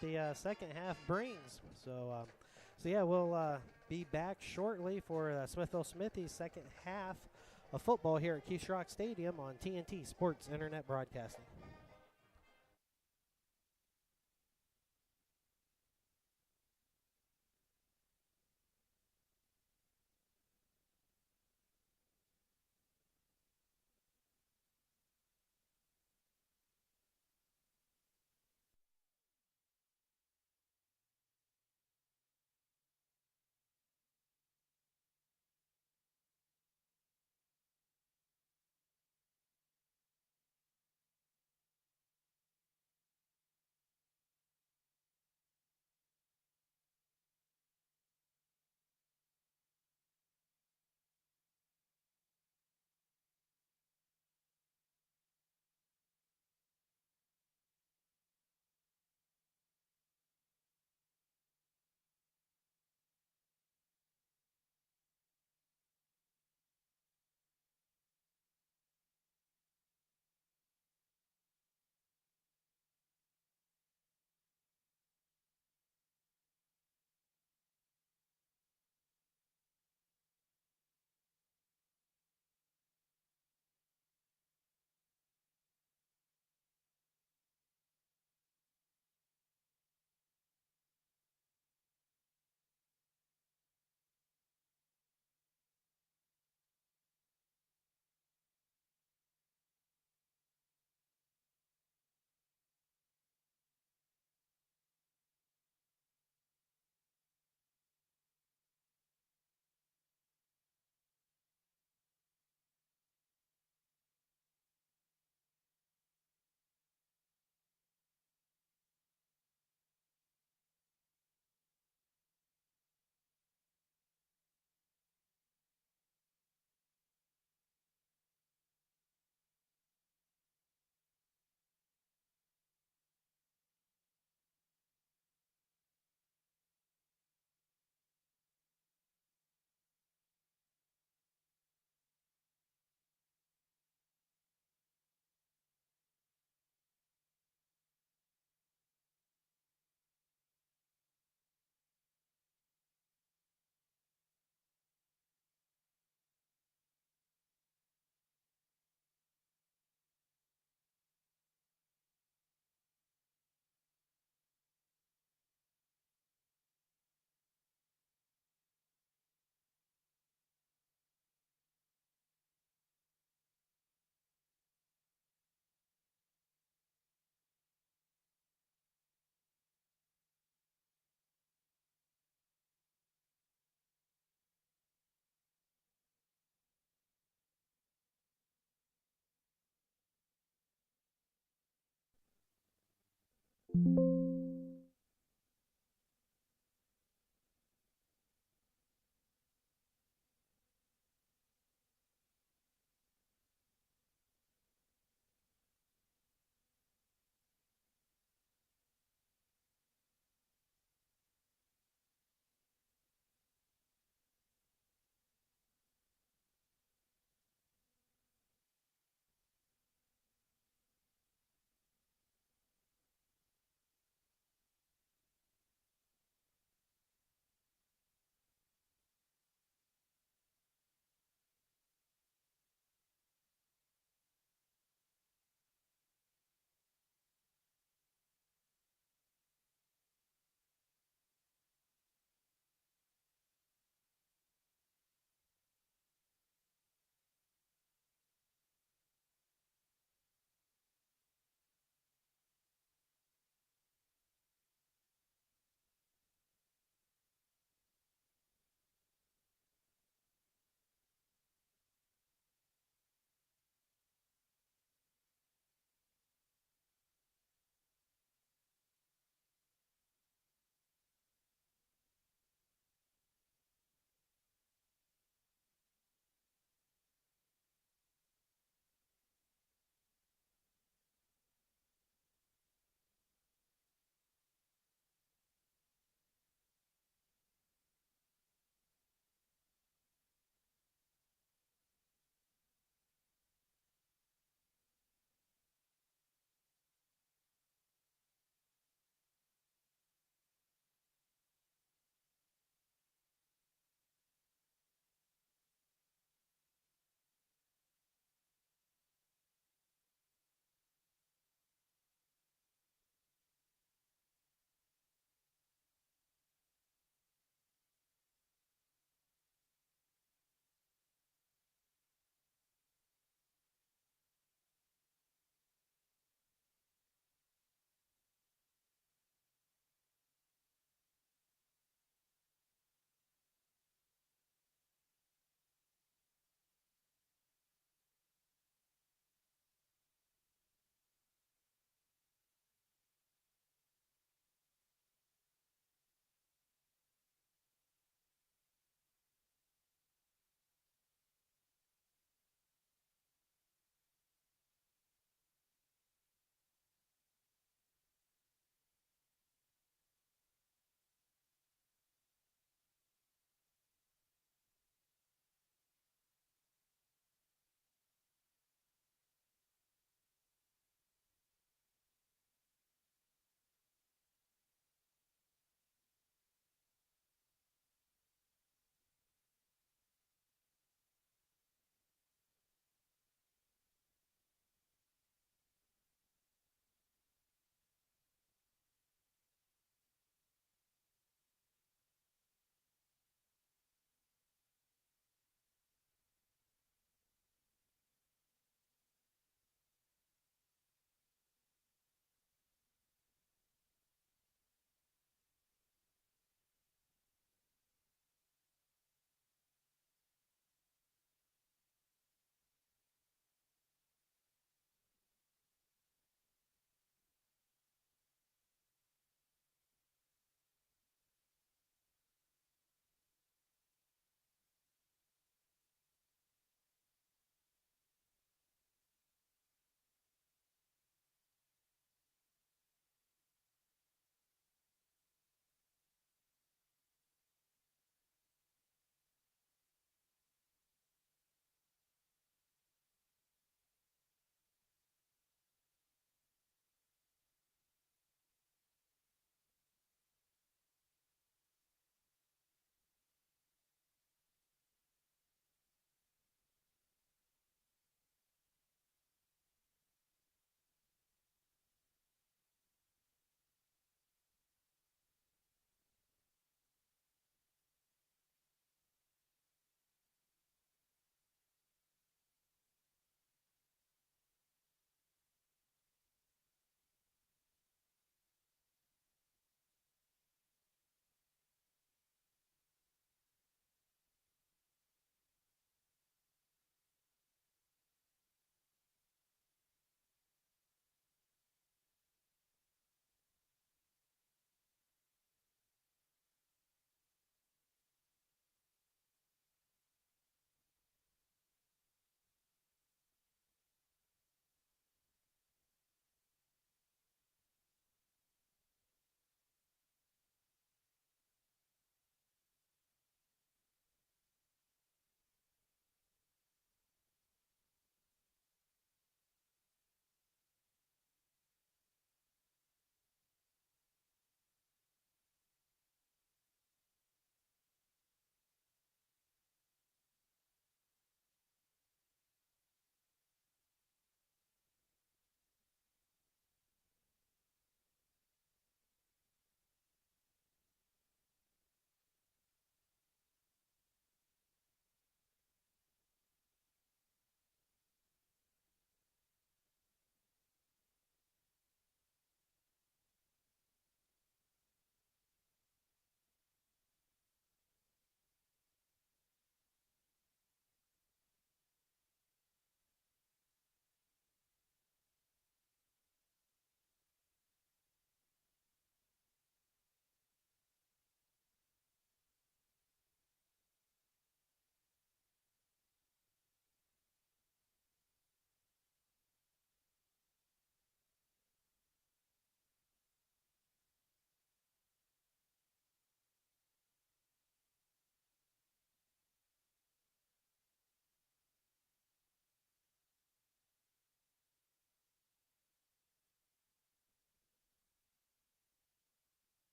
the second half brings. So yeah, we'll be back shortly for Smithville Smithy's second half of football here at Keith Rock Stadium on TNT Sports Internet Broadcasting.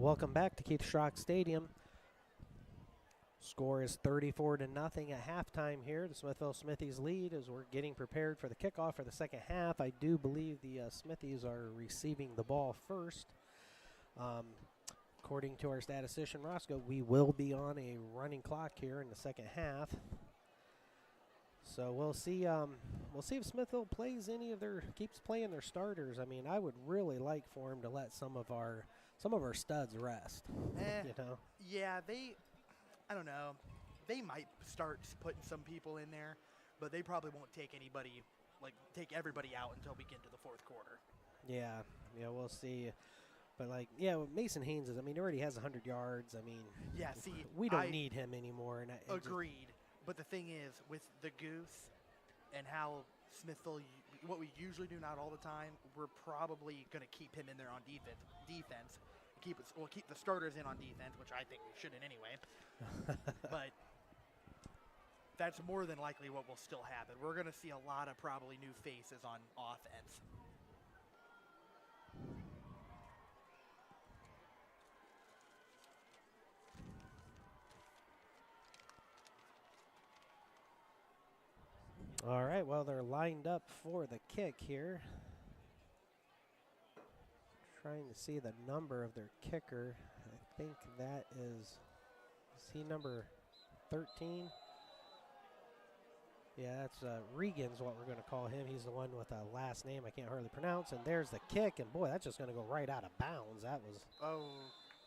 Welcome back to Keith Schrock Stadium. Score is 34-0 at halftime here. The Smithville Smithies lead as we're getting prepared for the kickoff for the second half. I do believe the Smithies are receiving the ball first. According to our statistician Roscoe, we will be on a running clock here in the second half. So we'll see. We'll see if Smithville keeps playing their starters. I mean, I would really like for them to let some of our studs rest. You know. Yeah, I don't know. They might start putting some people in there, but they probably won't take everybody out until we get into the fourth quarter. Yeah, we'll see. But Mason Haynes he already has 100 yards. I mean, yeah. See, we don't need him anymore. And agreed. But the thing is, with the Goose and how Smithville, what we usually do, not all the time, we're probably going to keep him in there on defense. We'll keep the starters in on defense, which I think we shouldn't anyway. But that's more than likely what will still happen. We're going to see a lot of probably new faces on offense. All right, well, they're lined up for the kick here. Trying to see the number of their kicker. I think that is he number 13? Yeah, that's Regan's what we're going to call him. He's the one with a last name I can't hardly pronounce. And there's the kick, and boy, that's just going to go right out of bounds. That was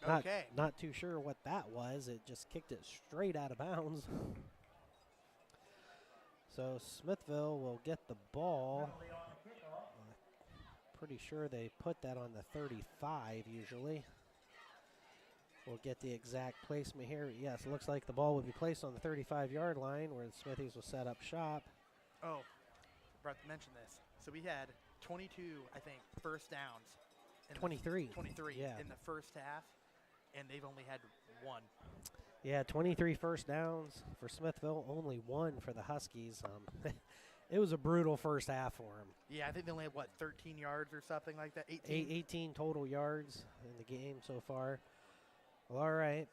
okay. Not too sure what that was. It just kicked it straight out of bounds. So Smithville will get the ball. Pretty sure they put that on the 35 usually. We'll get the exact placement here. Yes, it looks like the ball will be placed on the 35-yard line where the Smithies will set up shop. Oh, forgot to mention this. So we had 22, I think, first downs. 23. 23 yeah. in the first half, and they've only had one. Yeah, 23 first downs for Smithville, only one for the Huskies. It was a brutal first half for them. Yeah, I think they only had, 13 yards or something like that? 18 total yards in the game so far. Well, all right.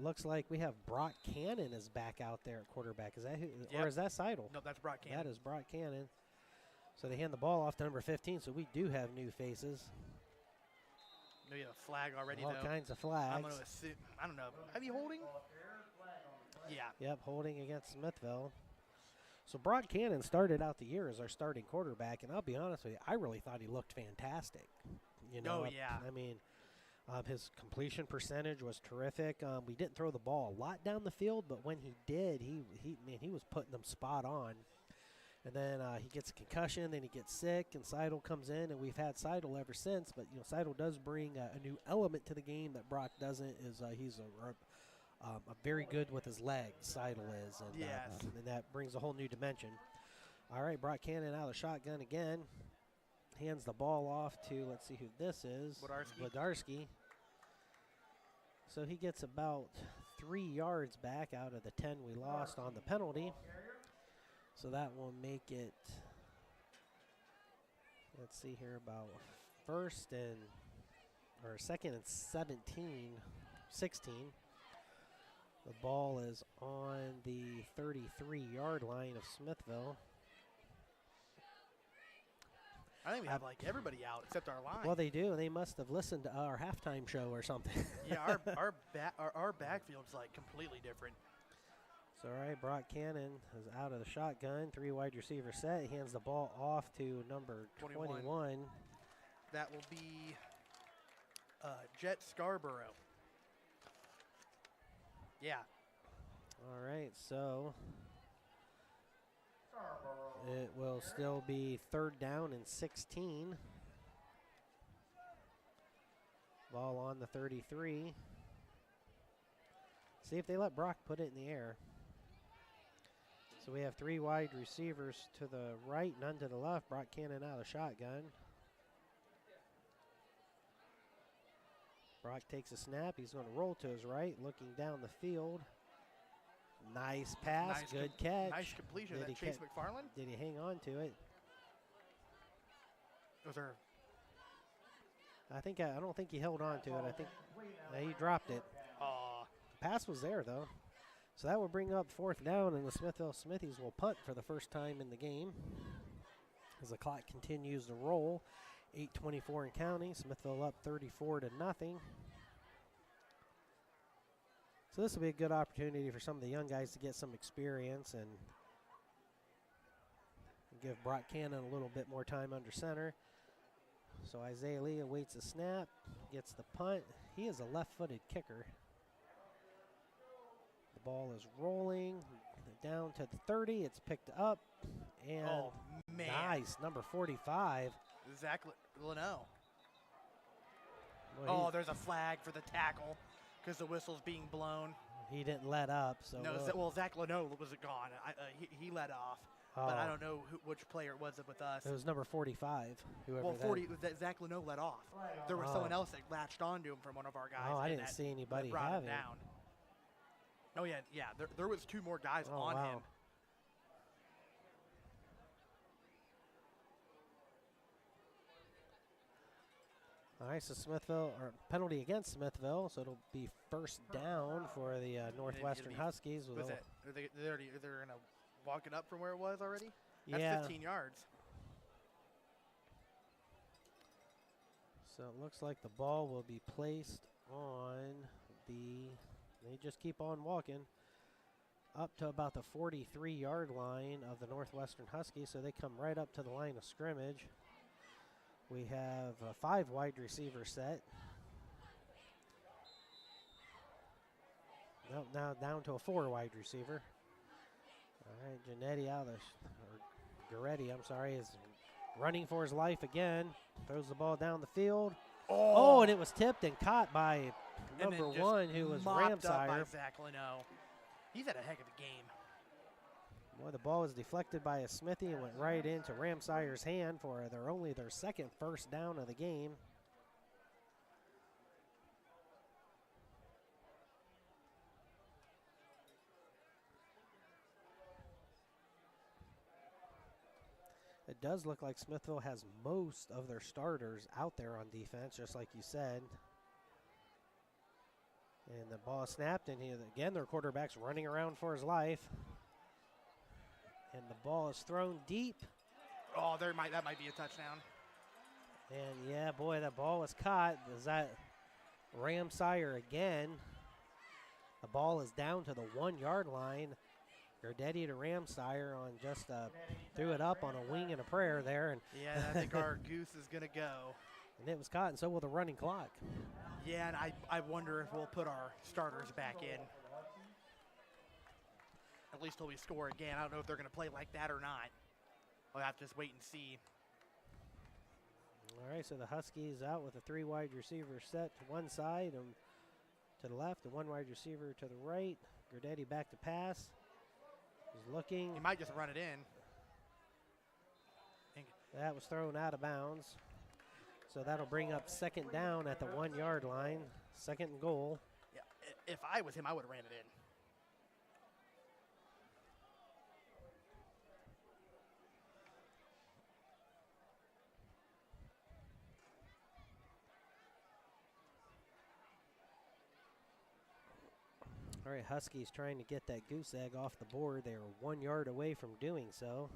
Looks like we have Brock Cannon is back out there at quarterback. Is that who? Yep. Or is that Seidel? No, that's Brock Cannon. That is Brock Cannon. So they hand the ball off to number 15, so we do have new faces. No, you have a flag already, All though. kinds of flags. I'm going to assume, I don't know. Are you holding? Yeah. Yep, holding against Smithville. So Brock Cannon started out the year as our starting quarterback, and I'll be honest with you, I really thought he looked fantastic. You know, yeah. I mean, his completion percentage was terrific. We didn't throw the ball a lot down the field, but when he did, he was putting them spot on. And then he gets a concussion, then he gets sick, and Seidel comes in, and we've had Seidel ever since. But Seidel does bring a new element to the game that Brock doesn't. He's a very good with his legs. Seidel is, and, yes. And that brings a whole new dimension. All right, Brock Cannon out of the shotgun again. Hands the ball off to, let's see who this is. Wodarski. So he gets about 3 yards back out of the 10 we lost on the penalty. So that will make it, let's see here, about second and 16. The ball is on the 33-yard line of Smithville. I think we have everybody out except our line. Well, they do. They must have listened to our halftime show or something. Yeah, our backfield's completely different. So, all right, Brock Cannon is out of the shotgun. 3 wide receiver set. He hands the ball off to number 21. That will be Jet Scarborough. Yeah. All right, so it will still be 3rd down and 16. Ball on the 33. See if they let Brock put it in the air. So we have 3 wide receivers to the right, none to the left. Brock Cannon out of the shotgun. Brock takes a snap. He's going to roll to his right, looking down the field. Nice pass, good catch. Nice completion. That Chase McFarland? Did he hang on to it? Those are I don't think he held on to it. I think he dropped it. Pass was there, though. So that will bring up 4th down, and the Smithville Smithies will punt for the first time in the game. As the clock continues to roll, 8:24 in counting. Smithville up 34-0. So this will be a good opportunity for some of the young guys to get some experience and give Brock Cannon a little bit more time under center. So Isaiah Lee awaits the snap, gets the punt. He is a left-footed kicker. The ball is rolling down to the 30. It's picked up, and nice, number 45. Zach Leno. Well, there's a flag for the tackle because the whistle's being blown. He didn't let up. So no, Zach Leno was gone. He let off. But I don't know which player it was with us. It was number 45. Well, 40. Zach Leno let off. There was someone else that latched onto him from one of our guys. Oh, I didn't see anybody brought have him down. Oh yeah. There was 2 more guys on him. All right, so Smithville, or penalty against Smithville, so it'll be 1st down for the Northwestern Huskies. They're going to walk it up from where it was already? That's 15 yards. So it looks like the ball will be placed on they just keep on walking, up to about the 43-yard line of the Northwestern Huskies, so they come right up to the line of scrimmage. We have a 5 wide receiver set. Nope, now down to a 4 wide receiver. All right, Garetti is running for his life again. Throws the ball down the field. Oh, and it was tipped and caught by number 1, who was Ramsire. By Zach Leno. He's had a heck of a game. Boy, the ball was deflected by a Smithy and went right into Ramsire's hand for their second first down of the game. It does look like Smithville has most of their starters out there on defense, just like you said. And the ball is snapped, and again, their quarterback's running around for his life. And the ball is thrown deep. Oh, that might be a touchdown. And yeah, boy, that ball was caught. Is that Ramsire again? The ball is down to the 1-yard line. Garetti to Ramsire on just threw it up on a wing and a prayer there. And yeah, I think our goose is going to go. And it was caught, and so will the running clock. Yeah, and I wonder if we'll put our starters back in. At least till we score again. I don't know if they're going to play like that or not. We'll have to just wait and see. All right, so the Huskies out with a 3 wide receiver set to one side and to the left, and 1 wide receiver to the right. Garetti back to pass. He's looking. He might just run it in. That was thrown out of bounds. So that'll bring up 2nd down at the 1-yard line. 2nd and goal. Yeah, if I was him, I would have ran it in. All right, Huskies trying to get that goose egg off the board. They are 1 yard away from doing so.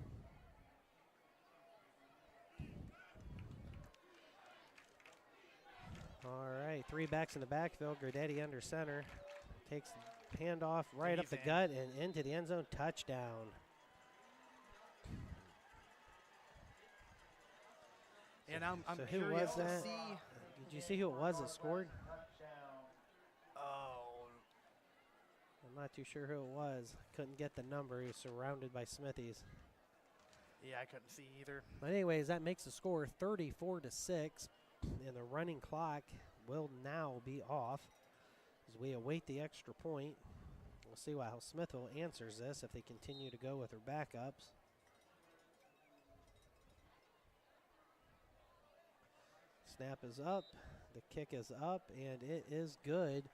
All right, 3 backs in the backfield. Garetti under center. Takes the handoff right up the gut and into the end zone. Touchdown. And I'm so who curious was that? to see. Did you see who it was that scored? Oh. I'm not too sure who it was. Couldn't get the number. He was surrounded by Smithies. Yeah, I couldn't see either. But anyways, that makes the score 34-6. And the running clock will now be off as we await the extra point. We'll see how Smithville answers this if they continue to go with their backups. Snap is up, the kick is up, and it is good.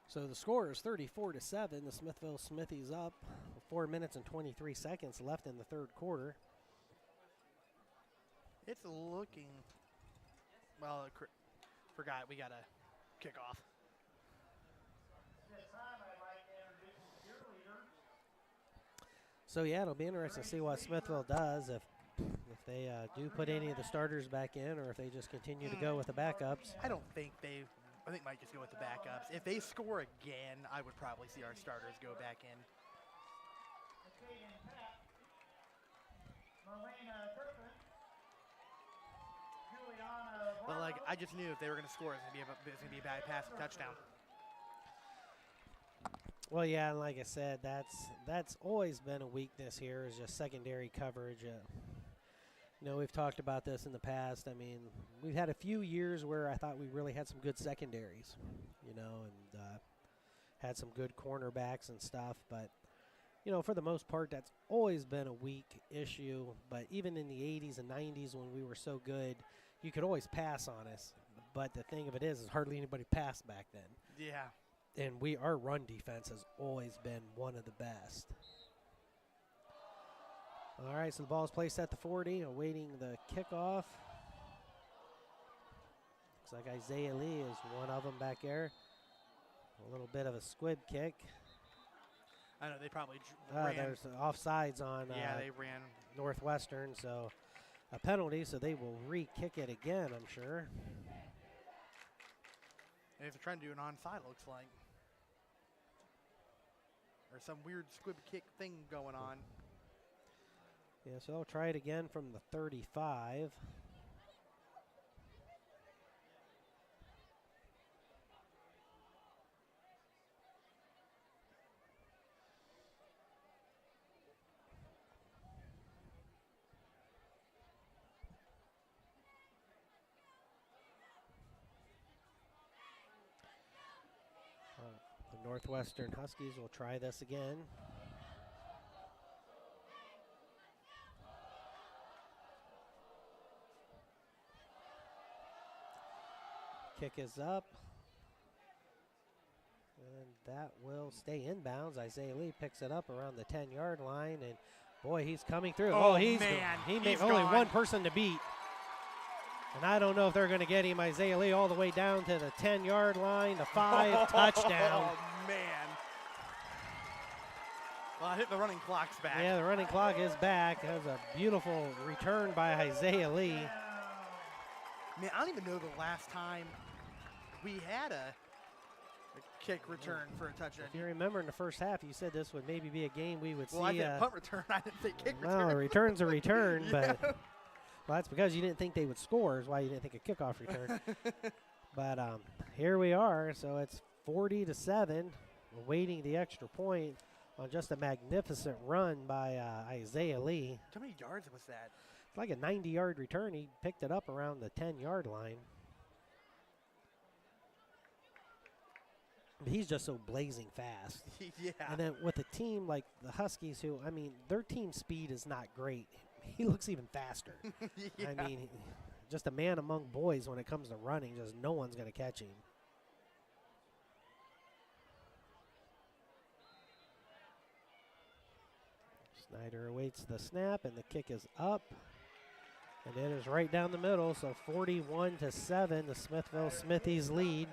So the score is 34-7. The Smithville Smithies up. 4 minutes and 23 seconds left in the third quarter. It's looking, well, Forgot we got to kick off. So yeah, it'll be interesting to see what Smithville does if they do put any of the starters back in, or if they just continue to go with the backups. I don't think they. I think might just go with the backups. If they score again, I would probably see our starters go back in. But like, I just knew if they were going to score, it's going to be a bad pass and touchdown. Well, yeah, and like I said, that's always been a weakness here, is just secondary coverage. You know, we've talked about this in the past. I mean, we've had a few years where I thought we really had some good secondaries, you know, and had some good cornerbacks and stuff. But, you know, for the most part, that's always been a weak issue. But even in the 80s and 90s when we were so good, you could always pass on us. But the thing of it is hardly anybody passed back then. Yeah. And our run defense has always been one of the best. All right, so the ball is placed at the 40, awaiting the kickoff. Looks like Isaiah Lee is one of them back there. A little bit of a squib kick. I know they probably ran. There's offsides on yeah, they ran. Northwestern, so a penalty, so they will re-kick it again, I'm sure. They have to try and do an onside, looks like. Or some weird squib kick thing going on. Yeah, so they'll try it again from the 35. The Northwestern Huskies will try this again. Kick is up. And that will stay inbounds. Isaiah Lee picks it up around the 10-yard line, and boy, he's coming through. Oh, he's man. He He's made only gone. one person to beat. And I don't know if they're going to get him. Isaiah Lee all the way down to the 10-yard line, the 5 touchdown. Oh, man. Well, I hit the running clock's back. Yeah, the running clock is back. That was a beautiful return by Isaiah Lee. Man, I don't even know the last time we had a kick return for a touchdown. If you remember in the first half, you said this would maybe be a game we would see. Well, I said punt return. I didn't say kick return. Well, a return's a return, Yeah. but well, that's because you didn't think they would score, is why you didn't think a kickoff return. But here we are, so it's 40-7, awaiting the extra point on just a magnificent run by Isaiah Lee. How many yards was that? It's like a 90-yard return. He picked it up around the 10-yard line. But he's just so blazing fast. Yeah. And then with a team like the Huskies, who, I mean, their team speed is not great. He looks even faster. Yeah. I mean, just a man among boys when it comes to running. Just no one's going to catch him. Snyder awaits the snap, and the kick is up. And it is right down the middle, so 41-7, the Smithville Smithies lead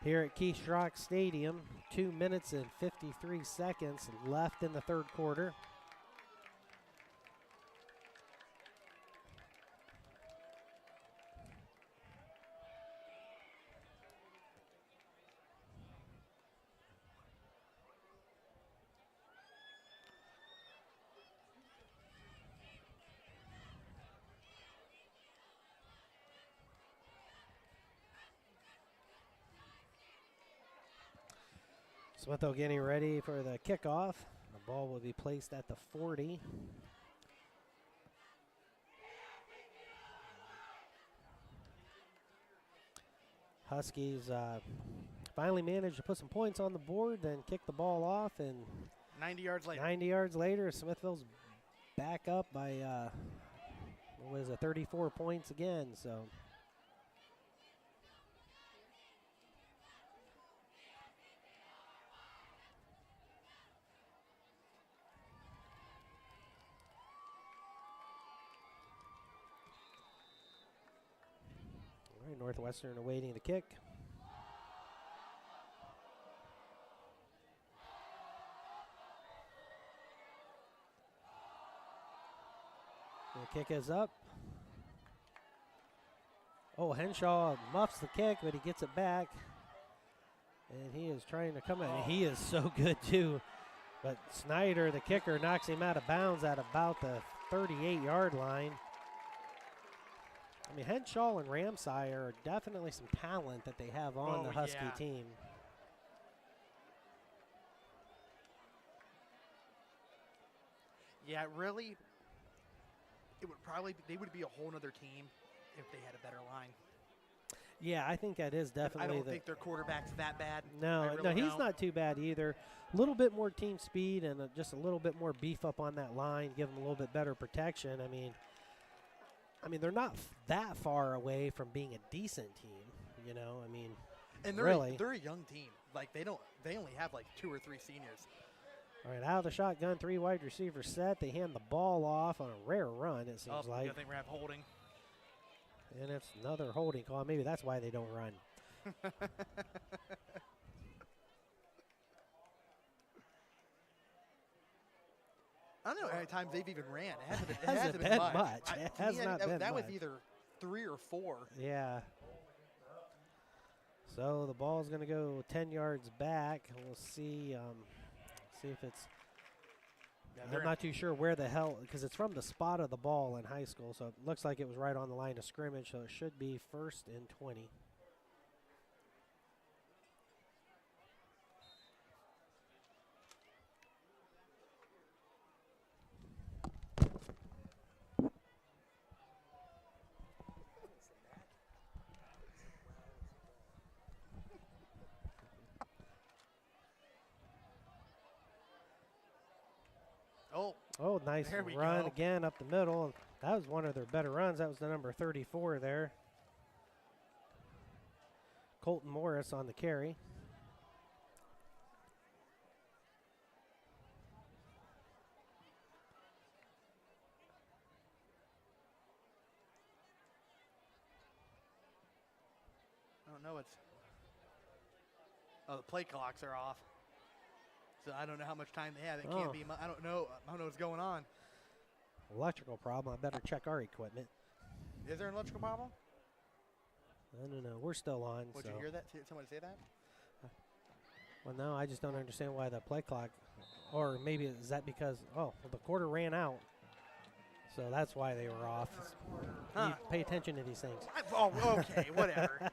here at Keith Rock Stadium. 2 minutes and 53 seconds left in the third quarter. Smithville getting ready for the kickoff. The ball will be placed at the 40. Huskies finally managed to put some points on the board, then kick the ball off, and 90 yards later. 90 yards later, Smithville's back up by, 34 points again, so. Northwestern awaiting the kick. The kick is up. Oh, Henshaw muffs the kick, but he gets it back. And he is trying to come in. He is so good, too. But Snyder, the kicker, knocks him out of bounds at about the 38-yard line. I mean, Henshaw and Ramsey are definitely some talent that they have on the Husky team. Yeah, really, it would probably they would be a whole other team if they had a better line. Yeah, I think that is definitely. I don't think their quarterback's that bad. No, really no, he's don't. not too bad either. A little bit more team speed and just a little bit more beef up on that line, give them a little bit better protection. I mean, they're not that far away from being a decent team, you know. I mean, and they're a young team. Like they only have like 2 or 3 seniors. All right, out of the shotgun, 3 wide receivers set. They hand the ball off on a rare run, it seems like. I think we're having holding. And it's another holding call. Maybe that's why they don't run. I don't know how many times they've even ran. It hasn't been much. It has not been that much. was either 3 or 4. Yeah. So the ball's going to go 10 yards back. We'll see if it's I'm not too sure where the hell, because it's from the spot of the ball in high school, so it looks like it was right on the line of scrimmage, so it should be 1st and 20. Oh, nice run again up the middle. That was one of their better runs. That was the number 34 there. Colton Morris on the carry. I don't know. The play clocks are off. So I don't know how much time they have. It can't be. I don't know. I don't know what's going on. Electrical problem. I better check our equipment. Is there an electrical problem? I don't know. We're still on. Did you hear that? Someone say that? Well, no. I just don't understand why the play clock. Or maybe is that because the quarter ran out. So that's why they were off. You pay attention to these things. Okay, whatever.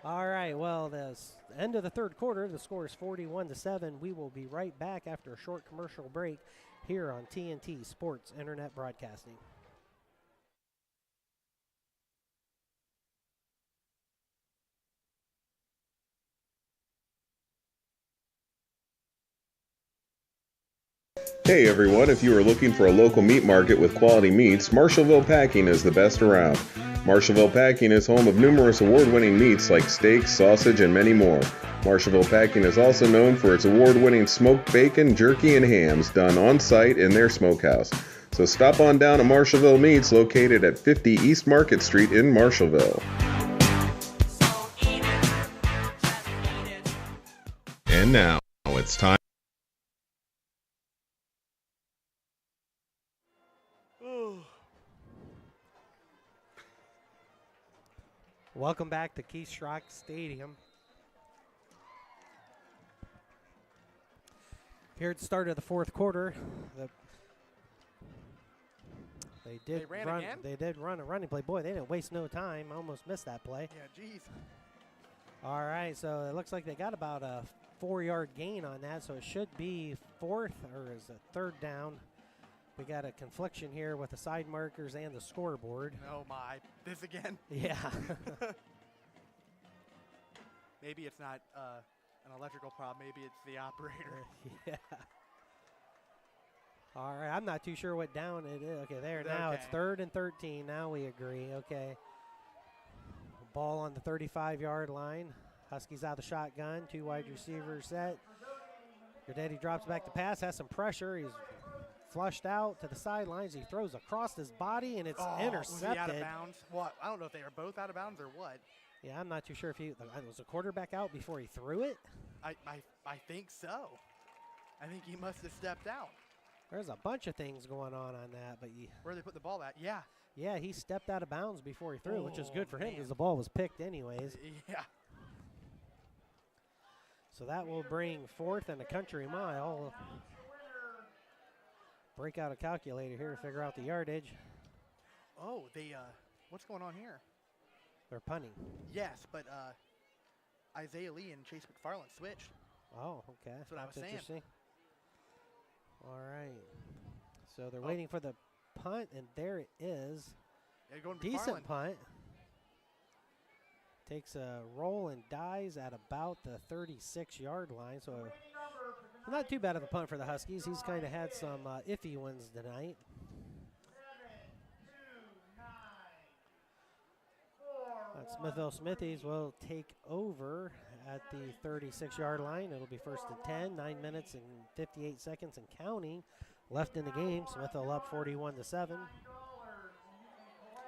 All right, well, the end of the third quarter, the score is 41-7. We will be right back after a short commercial break here on TNT Sports Internet Broadcasting. Hey everyone, if you are looking for a local meat market with quality meats, Marshallville Packing is the best around. Marshallville Packing is home of numerous award-winning meats like steak, sausage, and many more. Marshallville Packing is also known for its award-winning smoked bacon, jerky, and hams done on-site in their smokehouse. So stop on down to Marshallville Meats, located at 50 East Market Street in Marshallville. And now, it's time. Welcome back to Keith Rock Stadium. Here at the start of the fourth quarter, they did run a running play. Boy, they didn't waste no time. Almost missed that play. Yeah, geez. All right, so it looks like they got about a 4-yard gain on that, so it should be 4th or is it 3rd down. We got a confliction here with the side markers and the scoreboard. Oh, my. This again? Yeah. Maybe it's not an electrical problem. Maybe it's the operator. Yeah. All right. I'm not too sure what down it is. Okay, there. Now it's 3rd and 13. Now we agree. Okay. Ball on the 35-yard line. Huskies out of the shotgun. 2 wide receivers set. Guidetti drops back to pass. Has some pressure. He's flushed out to the sidelines. He throws across his body, and it's intercepted. Was he out of bounds? What? I don't know if they are both out of bounds or what. Yeah, I'm not too sure if was the quarterback out before he threw it. I think so. I think he must have stepped out. There's a bunch of things going on that, but Where they put the ball at? Yeah. yeah, he stepped out of bounds before he threw, which is good for him man. because the ball was picked anyways. Yeah. So that will bring 4th and a country mile. Break out a calculator here to figure out the yardage. Oh, what's going on here? They're punting. Yes, but Isaiah Lee and Chase McFarland switched. Oh, okay. That's what I was saying. Interesting. All right. So they're waiting for the punt, and there it is. Yeah, going Decent McFarland. punt. Takes a roll and dies at about the 36-yard line. So not too bad of a punt for the Huskies. He's kind of had some iffy ones tonight. Smithville Smithies will take over at the 36-yard line. It'll be 1st and 10, 9 minutes and 58 seconds and counting left in the game. Smithville up 41-7.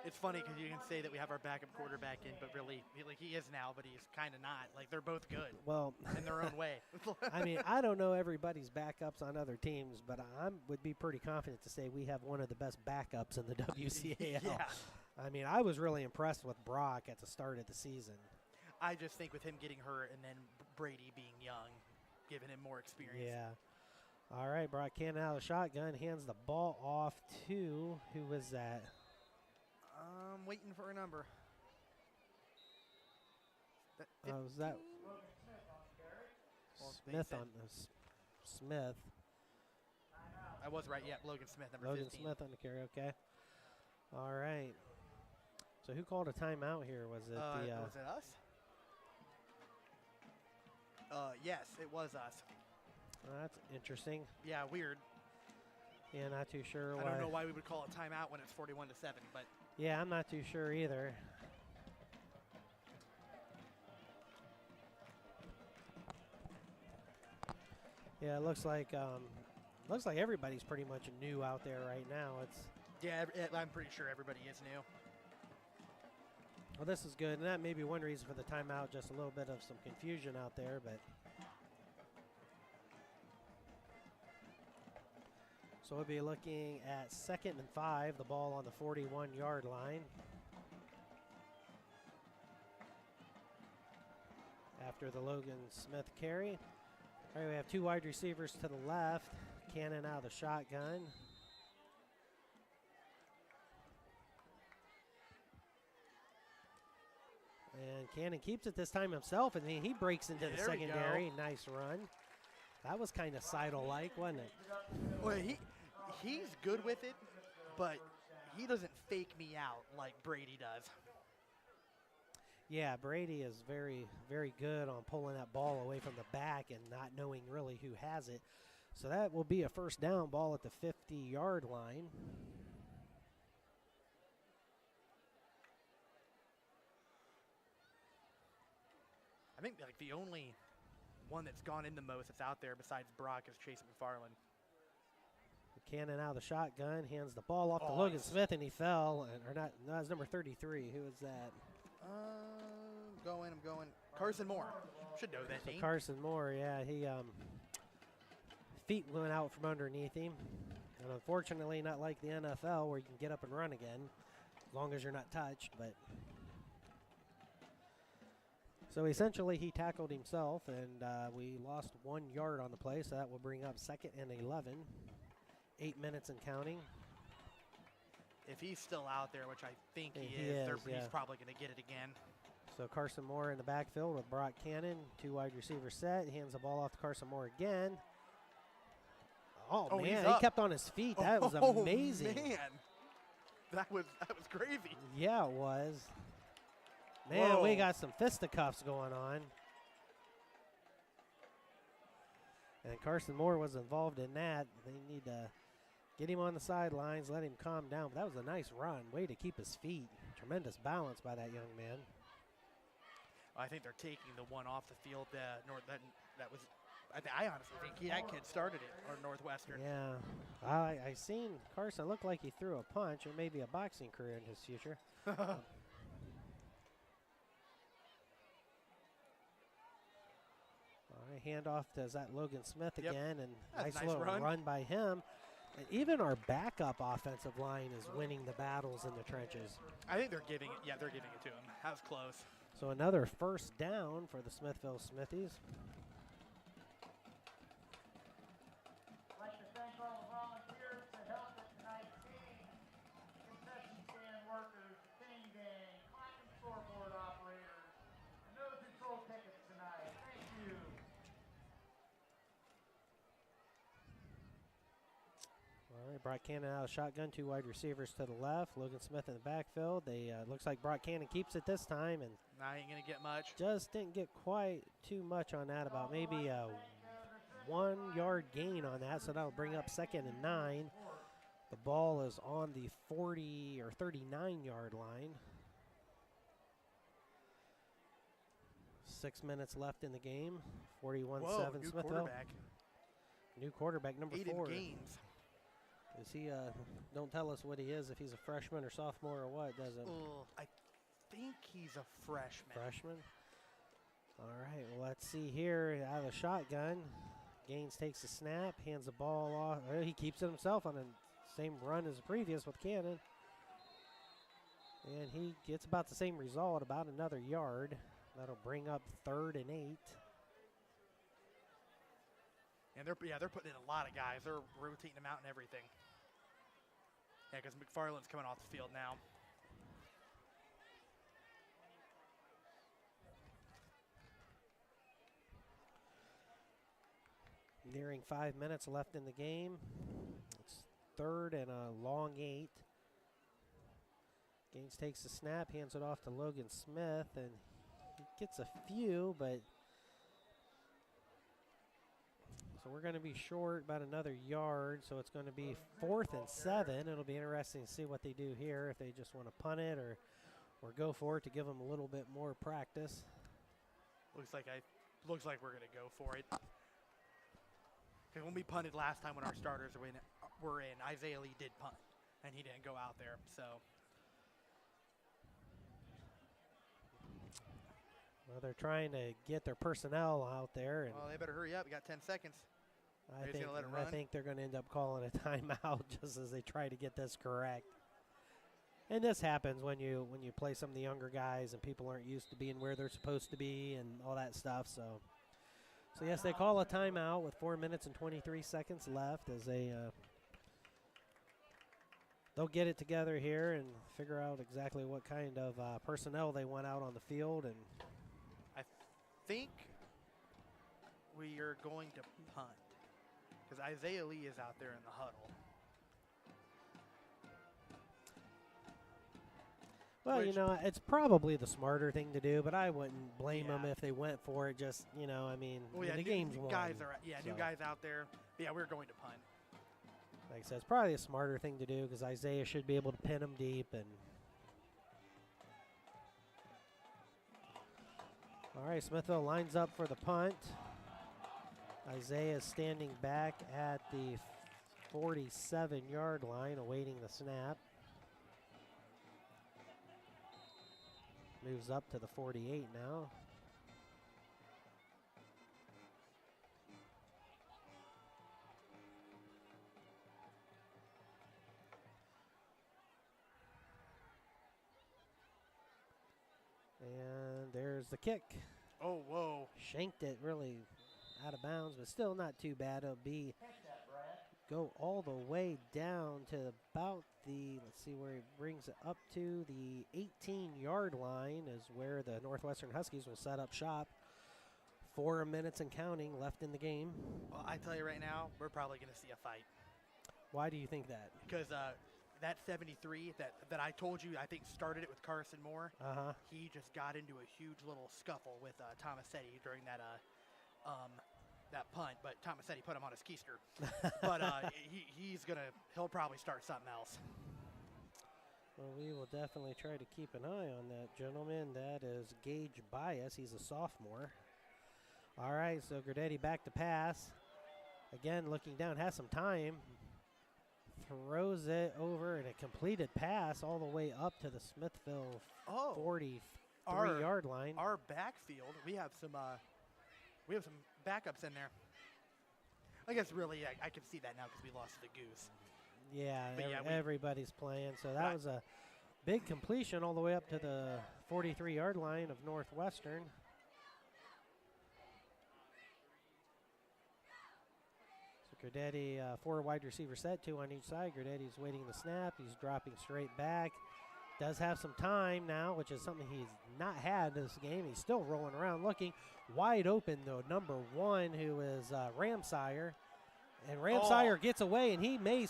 It's funny because you can say that we have our backup quarterback in, but really, he is now, but he's kind of not. Like, they're both good Well, in their own way. I mean, I don't know everybody's backups on other teams, but I would be pretty confident to say we have one of the best backups in the WCAL. Yeah. I mean, I was really impressed with Brock at the start of the season. I just think with him getting hurt and then Brady being young, giving him more experience. Yeah. All right, Brock Cannon out of the shotgun, hands the ball off to, who was that? I'm waiting for a number. Was that Smith on this? Smith. I was right. Yeah, Logan Smith, number 15. Logan Smith on the carry. Okay. All right. So who called a timeout here? Was it was it us? Yes, it was us. That's interesting. Yeah, weird. Yeah, not too sure why. I don't know why we would call a timeout when it's 41-7, but yeah, I'm not too sure either. Yeah, it looks like everybody's pretty much new out there right now. yeah, I'm pretty sure everybody is new. Well, this is good, and that may be one reason for the timeout, just a little bit of some confusion out there, but so we'll be looking at 2nd and 5, the ball on the 41-yard line. After the Logan Smith carry. All right, we have 2 wide receivers to the left. Cannon out of the shotgun. And Cannon keeps it this time himself, and he breaks into the secondary. Nice run. That was kind of Seidel-like, wasn't it? Well, he's good with it, but he doesn't fake me out like Brady does. Yeah, Brady is very, very good on pulling that ball away from the back and not knowing really who has it. So that will be a 1st down, ball at the 50-yard line. I think like the only one that's gone in the most that's out there besides Brock is Chase McFarland. Cannon out of the shotgun, hands the ball off to Logan Smith, and he fell. Or not? No, it's number 33. Who is that? I'm going. Carson Moore. Should know that name. Carson Moore, yeah. He feet went out from underneath him. And unfortunately, not like the NFL where you can get up and run again as long as you're not touched. But so essentially, he tackled himself, and we lost 1 yard on the play. So that will bring up 2nd and 11. 8 minutes and counting. If he's still out there, which I think he is, he's probably going to get it again. So Carson Moore in the backfield with Brock Cannon. 2 wide receivers set. He hands the ball off to Carson Moore again. Oh man, he kept on his feet. That was amazing. Man. That was crazy. Yeah, it was. Man, Whoa. We got some fisticuffs going on. And Carson Moore was involved in that. They need to get him on the sidelines, let him calm down. But that was a nice run. Way to keep his feet. Tremendous balance by that young man. I think they're taking the one off the field. That was. I honestly think that kid started it, or Northwestern. Yeah. I seen Carson look like he threw a punch, or maybe a boxing career in his future. Right, handoff to is that Logan Smith Yep. again, and That's nice a nice little run. run by him. And even our backup offensive line is winning the battles in the trenches. I think they're giving it. Yeah, they're giving it to him. That was close. So another first down for the Smithville Smithies. I'd like to thank all the volunteers that helped at tonight's game. Concession stand workers, chain gang, clock and scoreboard operators, and those who sold tickets tonight. Thank you. All right, Brock Cannon out of shotgun, 2 wide receivers to the left. Logan Smith in the backfield. They looks like Brock Cannon keeps it this time, and Now ain't gonna get much. just didn't get quite too much on that. About maybe a 1 yard gain on that, so that'll bring up 2nd and 9. The ball is on the 40 or 39-yard line. 6 minutes left in the game. 41-7 Whoa, new Smithville. quarterback. New quarterback, number 8 in 4. games. Is he? Don't tell us what he is. If he's a freshman or sophomore or what, does it? I think he's a freshman. Freshman. All right. Well, let's see here. Out of the shotgun, Gaines takes the snap, hands the ball off. He keeps it himself on the same run as the previous with Cannon, and he gets about the same result, about another yard. That'll bring up 3rd and 8. And they're putting in a lot of guys. They're rotating them out and everything. Yeah, because McFarland's coming off the field now. Nearing 5 minutes left in the game. It's 3rd and a long 8. Gaines takes the snap, hands it off to Logan Smith, and he gets a few, but so we're going to be short about another yard, so it's going to be 4th and 7. It'll be interesting to see what they do here, if they just want to punt it or go for it to give them a little bit more practice. Looks like we're gonna go for it. Because when we punted last time when our starters were in, Isaiah Lee did punt, and he didn't go out there. So Well, they're trying to get their personnel out there, and well, they better hurry up. We got 10 seconds. They're just gonna let it I run? think they're going to end up calling a timeout just as they try to get this correct. And this happens when you play some of the younger guys and people aren't used to being where they're supposed to be and all that stuff. So yes, they call a timeout with 4 minutes and 23 seconds left as they'll get it together here and figure out exactly what kind of personnel they want out on the field. And I think we are going to punt because Isaiah Lee is out there in the huddle. well, Which- it's probably the smarter thing to do, but I wouldn't blame them Yeah. if they went for it. Just, I mean, Well, yeah, the new game's won. guys are new so. guys out there. But yeah, we're going to punt. Like I said, it's probably a smarter thing to do because Isaiah should be able to pin him deep. And all right, Smithville lines up for the punt. Isaiah is standing back at the 47-yard line awaiting the snap. Moves up to the 48 now. And there's the kick. Oh, whoa. Shanked it really out of bounds, but still not too bad. It'll be go all the way down to about let's see where he brings it up to, the 18-yard line is where the Northwestern Huskies will set up shop. 4 minutes and counting left in the game. Well, I tell you right now, we're probably going to see a fight Why do you think that? because that 73 that I told you, I think started it with Carson Moore. Uh-huh. He just got into a huge little scuffle with Tomasetti during that punt, but Tomasetti put him on his keister. But he'll probably start something else. Well, we will definitely try to keep an eye on that gentleman. That is Gage Bias. He's a sophomore. All right, so Gradetti back to pass. Again, looking down, has some time. Throws it over, and a completed pass all the way up to the Smithville 43-yard line. Our backfield, we have We have some backups in there. I guess really I can see that now because we lost to the Goose. Yeah, But yeah, everybody's playing. So that Right. was a big completion all the way up to the 43-yard line of Northwestern. So Gurdetti, 4 wide receiver set, 2 on each side. Gurdetti's waiting the snap. He's dropping straight back. Does have some time now, which is something he's not had this game. He's still rolling around looking wide open, though. Number 1, who is Ramsire. And Ramsire gets away, and he may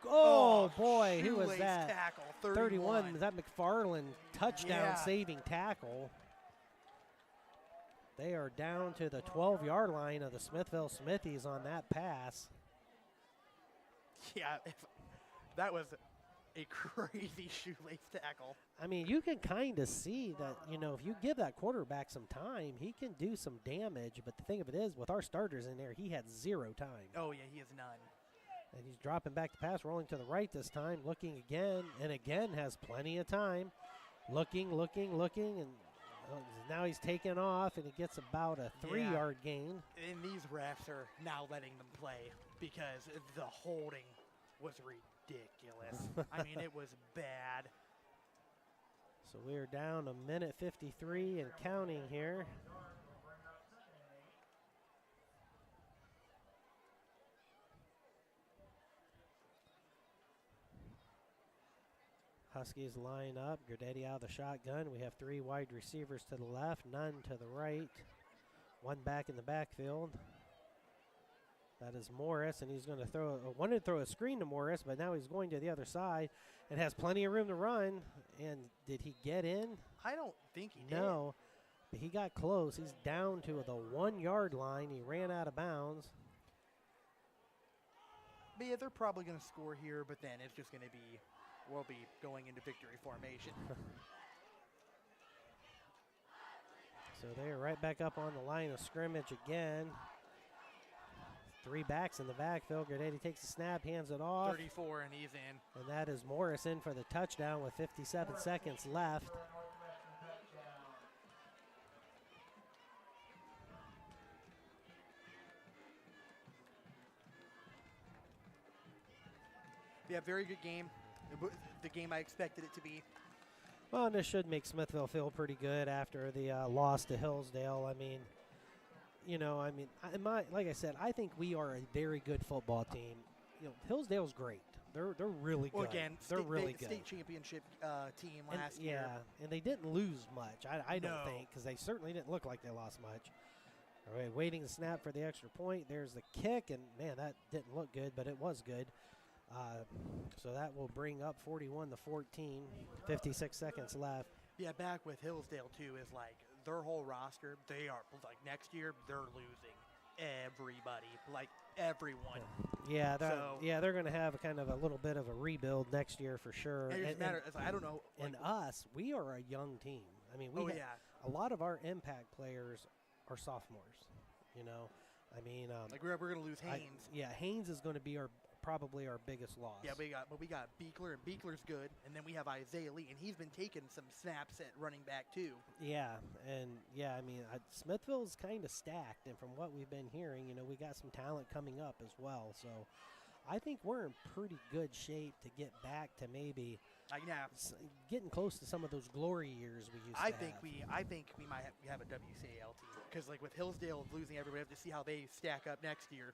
oh, boy, who was shoelace that? Tackle, 31. Was that McFarland touchdown Yeah. saving tackle? They are down to the 12-yard line of the Smithville Smithies on that pass. Yeah, that was a crazy shoelace tackle. I mean, you can kind of see that, you know, if you give that quarterback some time, he can do some damage. But the thing of it is, with our starters in there, he had 0 time. Oh, yeah, he has none. And he's dropping back the pass, rolling to the right this time, looking again, and again has plenty of time. Looking, and now he's taking off, and he gets about a 3-yard gain. And these refs are now letting them play because the holding was ridiculous. I mean, it was bad. So we are down 1:53 and counting here. Huskies line up. Gurdetti out of the shotgun. We have 3 wide receivers to the left, none to the right. 1 back in the backfield. That is Morris, and he's going to wanted to throw a screen to Morris, but now he's going to the other side and has plenty of room to run. And did he get in? I don't think he did. No, but he got close. He's down to the 1-yard line. He ran out of bounds. But yeah, they're probably going to score here, but then it's just going to be, we'll be going into victory formation. So they're right back up on the line of scrimmage again. 3 backs in the backfield. Gurdetti takes the snap, hands it off. 34, and he's in. And that is Morris in for the touchdown with 57 seconds left. Yeah, very good game. The game I expected it to be. Well, and this should make Smithville feel pretty good after the loss to Hillsdale. I mean, you know, like I said, I think we are a very good football team. You know, Hillsdale's great. They're really good. Well, again, they're really good. State championship team And, last year. Yeah, and they didn't lose much. I don't No. think, because they certainly didn't look like they lost much. All right, waiting the snap for the extra point. There's the kick, and man, that didn't look good, but it was good. So that will bring up 41-14. 56 seconds left. Yeah, back with Hillsdale too is like their whole roster. They are like next year they're losing everybody, like everyone. Yeah, So- they're going to have a kind of a little bit of a rebuild next year for sure. It doesn't matter. It's like, I don't know. Like, And us, we are a young team. I mean, oh yeah, a lot of our impact players are sophomores. You know, I mean, like we're gonna lose Haynes. Haynes is going to be probably our biggest loss. Yeah, we got Beekler, and Beekler's good, and then we have Isaiah Lee, and he's been taking some snaps at running back too. Yeah, and I mean, Smithville's kind of stacked, and from what we've been hearing, you know, we got some talent coming up as well. So I think we're in pretty good shape to get back to maybe getting close to some of those glory years we used to have. I think we might have a WCAL team because like with Hillsdale losing everybody, we have to see how they stack up next year.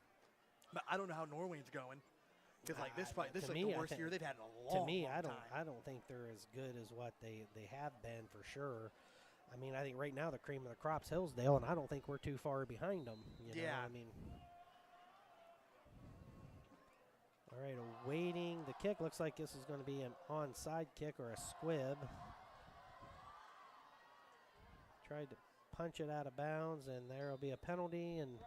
But I don't know how Norway's going. Because like this is like the worst year they've had in a long, to me, long time. I don't think they're as good as what they have been for sure. I mean, I think right now the cream of the crop's Hillsdale, and I don't think we're too far behind them. You know? Yeah. I mean, all right, awaiting the kick. Looks like this is going to be an onside kick or a squib. Tried to punch it out of bounds, and there will be a penalty. And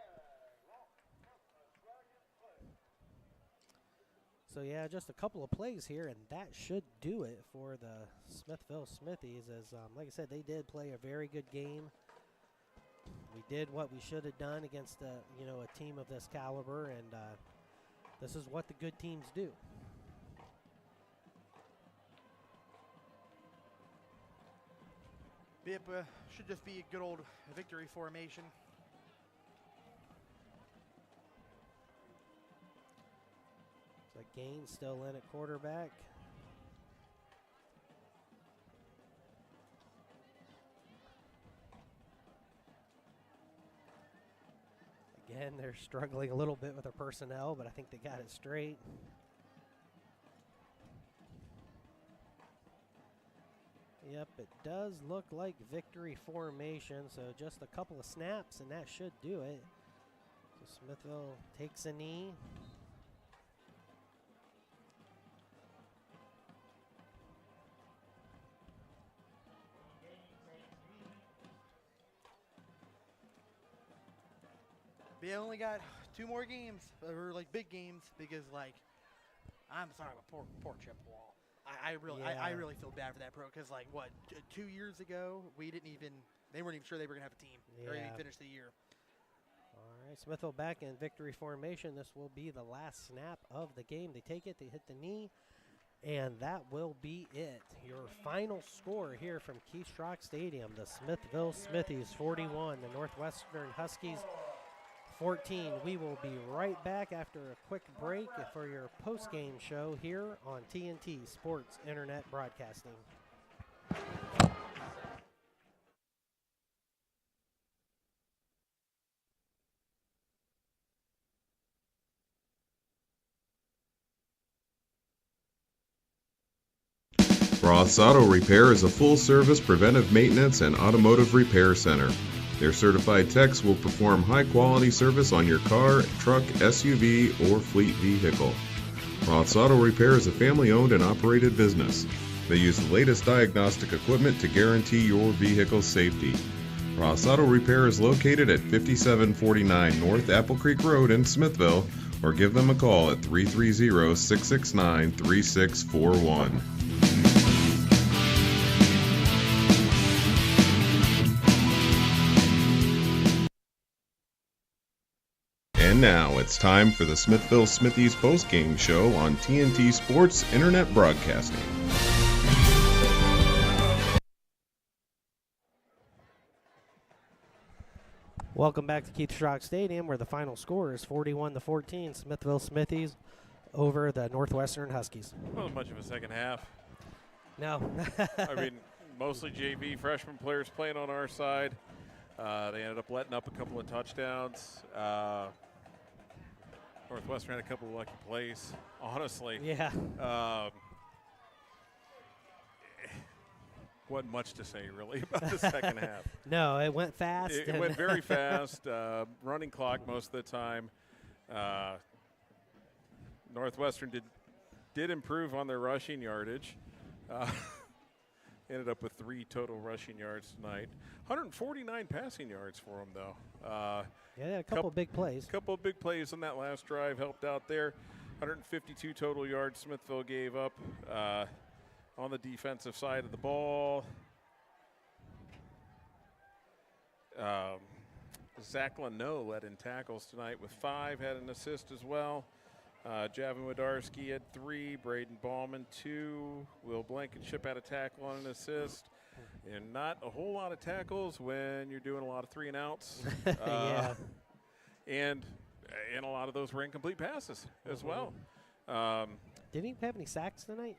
so, yeah, just a couple of plays here, and that should do it for the Smithville Smithies. As, like I said, they did play a very good game. We did what we should have done against a team of this caliber, and this is what the good teams do. Yep, should just be a good old victory formation. Gaines still in at quarterback. Again, they're struggling a little bit with their personnel, but I think they got it straight. Yep, it does look like victory formation, so just a couple of snaps, and that should do it. So Smithville takes a knee. We only got 2 more games, or like big games, because like, I'm sorry about poor Chip Wall. I really feel bad for that pro, because like what, 2 years ago they weren't even sure they were gonna have a team or even finish the year. All right, Smithville back in victory formation. This will be the last snap of the game. They take it, they hit the knee, and that will be it. Your final score here from Keystrock Stadium: the Smithville Smithies 41, the Northwestern Huskies 14. We will be right back after a quick break for your post-game show here on TNT Sports Internet Broadcasting. Roth's Auto Repair is a full-service preventive maintenance and automotive repair center. Their certified techs will perform high-quality service on your car, truck, SUV, or fleet vehicle. Roth's Auto Repair is a family-owned and operated business. They use the latest diagnostic equipment to guarantee your vehicle's safety. Roth's Auto Repair is located at 5749 North Apple Creek Road in Smithville, or give them a call at 330-669-3641. And now it's time for the Smithville Smithies post-game show on TNT Sports Internet Broadcasting. Welcome back to Keystrock Stadium, where the final score is 41-14. Smithville Smithies over the Northwestern Huskies. Wasn't much of a second half. No. I mean, mostly JV freshman players playing on our side. They ended up letting up a couple of touchdowns. Northwestern had a couple of lucky plays, honestly. Yeah. Wasn't much to say, really, about the second half. No, it went fast. It went very fast, running clock most of the time. Northwestern did improve on their rushing yardage. Ended up with 3 total rushing yards tonight. 149 passing yards for them, though. Yeah, a couple big plays. A couple of big plays on that last drive helped out there. 152 total yards Smithville gave up on the defensive side of the ball. Zach Leno led in tackles tonight with 5, had an assist as well. Javin Wodarski had 3, Braden Ballman 2, Will Blankenship had a tackle on an assist. And not a whole lot of tackles when you're doing a lot of 3 and outs. Yeah. And a lot of those were incomplete passes as well. Didn't he have any sacks tonight?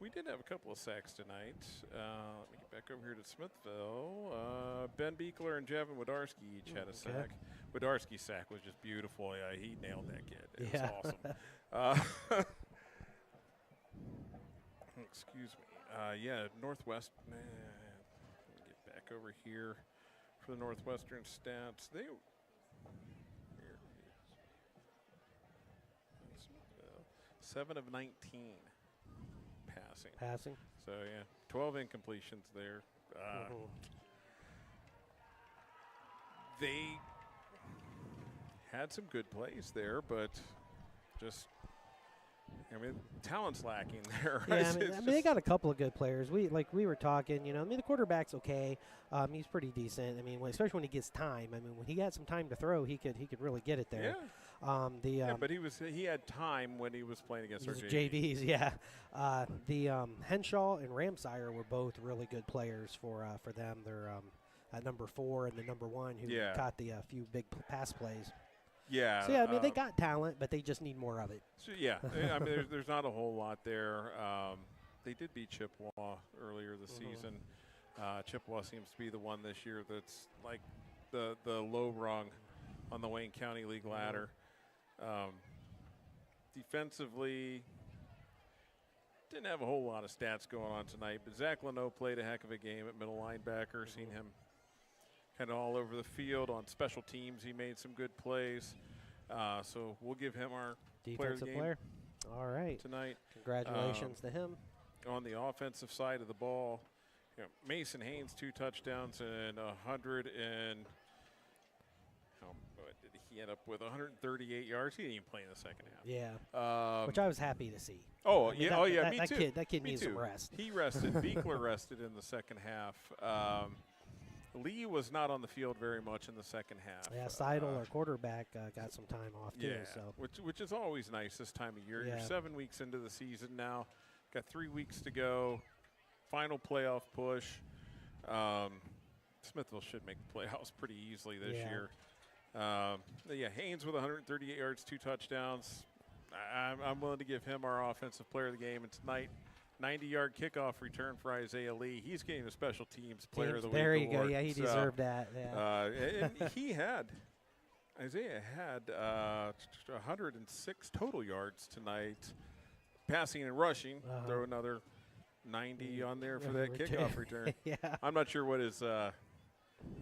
We did have a couple of sacks tonight. Let me get back over here to Smithville. Ben Beekler and Javin Wodarski each had a sack. Wodarski's sack was just beautiful. Yeah, he nailed that kid. It was awesome. Excuse me. Yeah, Northwest. Let me get back over here for the Northwestern stats. They. Here it is. 7 of 19 passing. So yeah, 12 incompletions there. They had some good plays there, but just. I mean, talent's lacking there. Yeah, I mean, they got a couple of good players. We were talking, you know. I mean, the quarterback's okay. He's pretty decent. I mean, especially when he gets time. I mean, when he had some time to throw, he could really get it there. Yeah. But he had time when he was playing against our JVs. Yeah. Henshaw and Ramsire were both really good players for them. They're at number 4 and the number 1 who caught the few big pass plays. Yeah. So, yeah, I mean, they got talent, but they just need more of it. So, yeah, I mean, there's not a whole lot there. They did beat Chippewa earlier this season. Chippewa seems to be the one this year that's like the low rung on the Wayne County League ladder. Defensively, didn't have a whole lot of stats going on tonight, but Zach Leno played a heck of a game at middle linebacker. Seen him kind of all over the field. On special teams, he made some good plays. So we'll give him our Defensive player. All right. Tonight. Congratulations to him. On the offensive side of the ball, Mason Haynes 2 touchdowns and 100 and what did he end up with? 138 yards. He didn't even play in the second half. Yeah. Which I was happy to see. Oh, I mean, yeah. Me that too. That kid Me needs too. some rest. He rested. Beekler rested in the second half. Lee was not on the field very much in the second half. Yeah, Seidel, our quarterback, got some time off too. Yeah, So which is always nice this time of year. Yeah. You're 7 weeks into the season now. Got 3 weeks to go. Final playoff push. Smithville should make the playoffs pretty easily this year. Haynes with 138 yards, 2 touchdowns. I'm willing to give him our offensive player of the game. And tonight, 90-yard kickoff return for Isaiah Lee. He's getting a special teams player of the week There you award. go. Yeah, he deserved that. Yeah. And Isaiah had 106 total yards tonight, passing and rushing. Throw another 90 on there for that kickoff return. Yeah. I'm not sure what his I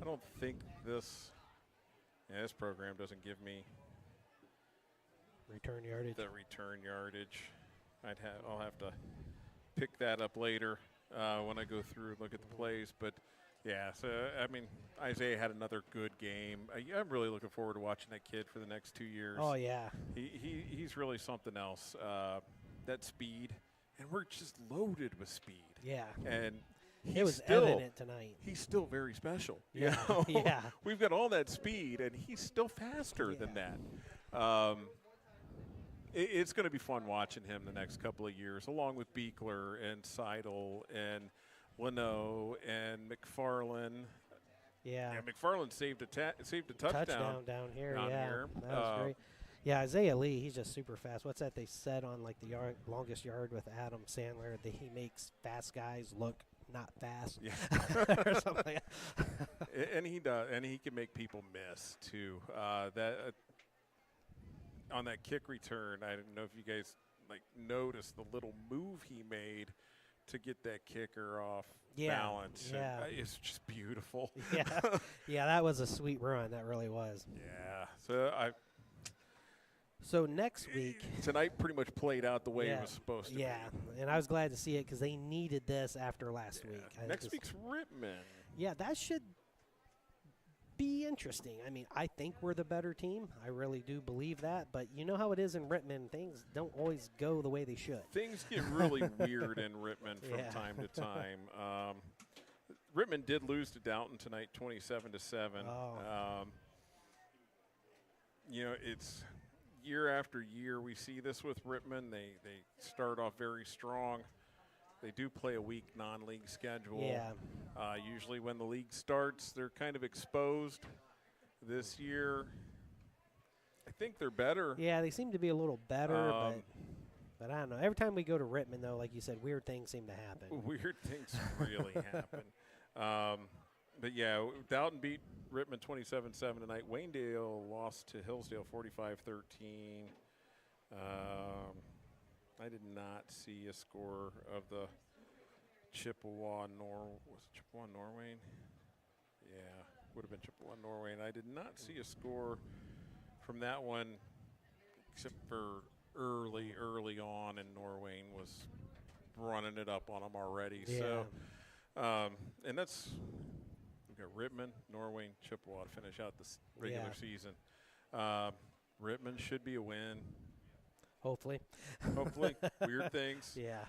don't think this program doesn't give me Return yardage. the return yardage. I'll have to pick that up later when I go through and look at the plays. But yeah, so I mean, Isaiah had another good game. I'm really looking forward to watching that kid for the next 2 years. Oh yeah. He's really something else. That speed, and we're just loaded with speed. Yeah. And It was evident tonight. He's still very special. Yeah. You know? Yeah. We've got all that speed, and he's still faster than that. It's going to be fun watching him the next couple of years, along with Beekler and Seidel and Leno and McFarland. Yeah. McFarland saved a touchdown down here. down Yeah. here. That was great. Yeah, Isaiah Lee, he's just super fast. What's that they said on like the longest yard with Adam Sandler that he makes fast guys look not fast. Yeah. or something like that. And he does, and he can make people miss too. On that kick return, I don't know if you guys noticed the little move he made to get that kicker off balance. Yeah. It's just beautiful. Yeah, that was a sweet run. That really was. Yeah. So next week. Tonight pretty much played out the way it was supposed to. Yeah, and I was glad to see it because they needed this after last week. Next week's Rittman. Yeah, that should be interesting. I mean, I think we're the better team. I really do believe that. But you know how it is in Rittman. Things don't always go the way they should. Things get really weird in Rittman from time to time. Rittman did lose to Downton tonight, 27-7. Oh. It's year after year we see this with Rittman. They start off very strong. They do play a weak non-league schedule. Yeah. Usually when the league starts, they're kind of exposed. This year, I think they're better. Yeah, they seem to be a little better, but I don't know. Every time we go to Rittman, though, like you said, weird things seem to happen. Weird things really happen. But, yeah, Downton beat Rittman 27-7 tonight. Waynedale lost to Hillsdale 45-13. I did not see a score of the Chippewa Norway? Yeah, would have been Chippewa Norway. And I did not see a score from that one except for early on, and Norway was running it up on them already. Yeah. So, and that's – we've got Rittman, Norway, and Chippewa to finish out this regular season. Rittman should be a win. Hopefully. Weird things. Yeah.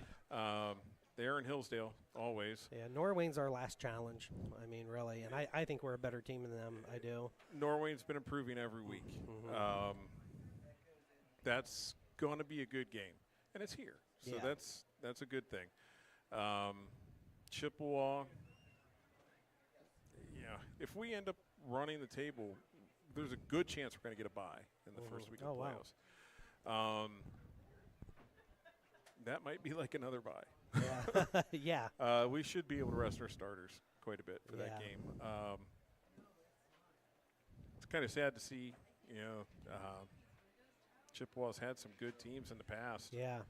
They're in Hillsdale, always. Yeah, Norway's our last challenge. I mean, really. And I think we're a better team than them. I do. Norway's been improving every week. Mm-hmm. That's going to be a good game. And it's here. So that's a good thing. Chippewa, if we end up running the table there's a good chance we're going to get a bye in the first week of wow. playoffs. That might be like another bye. Yeah. Yeah. We should be able to rest our starters quite a bit for that Yeah. game. It's kind of sad to see, Chippewa's had some good teams in the past. Yeah.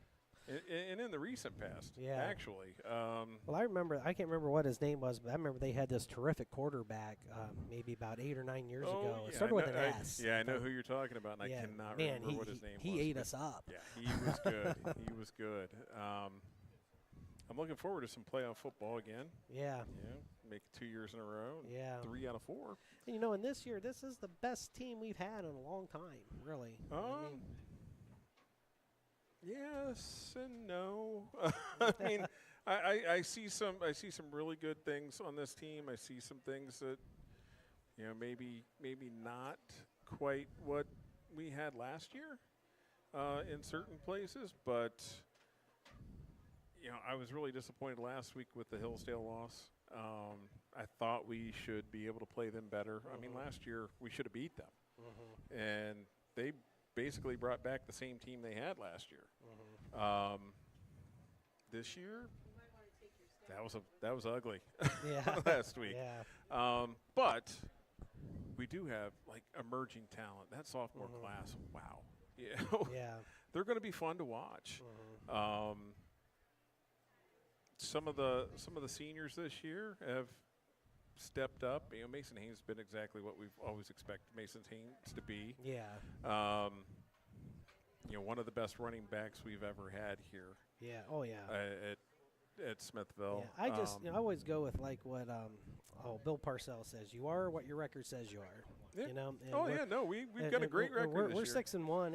And in the recent past, Yeah. actually. Well, I can't remember what his name was, but I remember they had this terrific quarterback maybe about 8 or 9 years ago. It started with an S. I know who you're talking about, and Yeah, I cannot man, remember what his name was. He ate us up. Yeah, he was good. He was good. I'm looking forward to some playoff football again. Yeah. Make it 2 years in a row. Yeah. 3 out of 4. And, and this year, this is the best team we've had in a long time, really. Yes and no. I mean, I see some really good things on this team. I see some things that maybe not quite what we had last year in certain places, but I was really disappointed last week with the Hillsdale loss. I thought we should be able to play them better. I mean, last year we should have beat them, and they basically brought back the same team they had last year. This year, that was ugly. Last week. Yeah. But we do have emerging talent. That sophomore class, wow. Yeah. They're going to be fun to watch. Some of the seniors this year have stepped up. Mason Haynes has been exactly what we've always expected Mason Haynes to be. Yeah. One of the best running backs we've ever had here. Yeah. Oh, yeah. At Smithville. Yeah. I just I always go with what Bill Parcells says. You are what your record says you are. Yeah. And we've got a great record this We're year. 6-1.